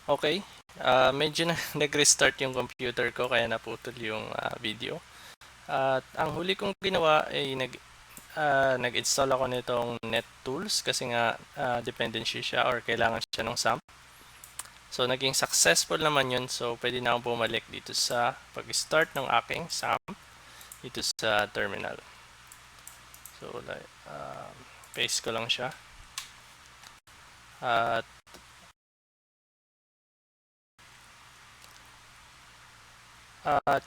Okay, medyo na nag-restart yung computer ko kaya naputol yung video. At ang huli kong ginawa ay nag-install ako nitong NetTools kasi nga dependency siya or kailangan siya ng XAMPP. So naging successful naman yun. So pwede na akong bumalik dito sa pag-start ng aking XAMPP dito sa terminal. So paste ko lang siya. At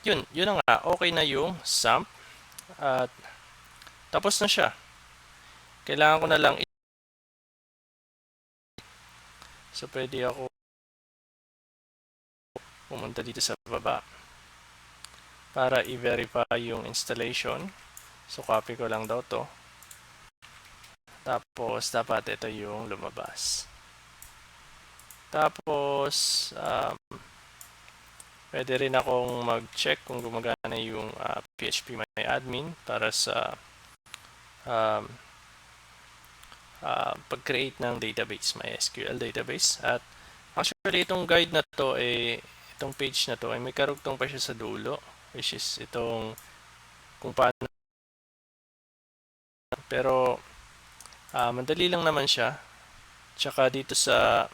yun na nga, okay na yung XAMPP at tapos na siya. Kailangan ko na lang so pwede ako pumunta dito sa baba para i-verify yung installation. So copy ko lang daw to. Tapos dapat ito yung lumabas. Tapos pwede rin akong mag-check kung gumagana yung PHP My Admin para sa um, pag-create ng database, MySQL database. At actually itong guide na to itong page na to ay may karugtong pa siya sa dulo, which is itong kung paano. Pero madali lang naman siya. Tsaka dito sa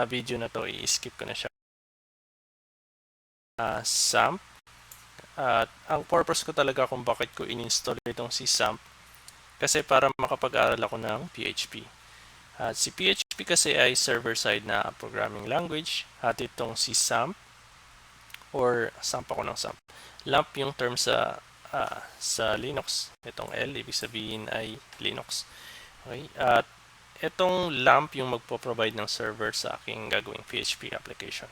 video na to, i-skip ko na siya. XAMPP. At ang purpose ko talaga kung bakit ko in-install itong si XAMPP kasi para makapag-aral ako ng PHP. At si PHP kasi ay server-side na programming language. At itong si XAMPP or XAMPP ako ng XAMPP. LAMP yung term sa Linux. Itong L, ibig sabihin ay Linux. Okay? At itong LAMP yung magpo-provide ng server sa aking gagawing PHP application.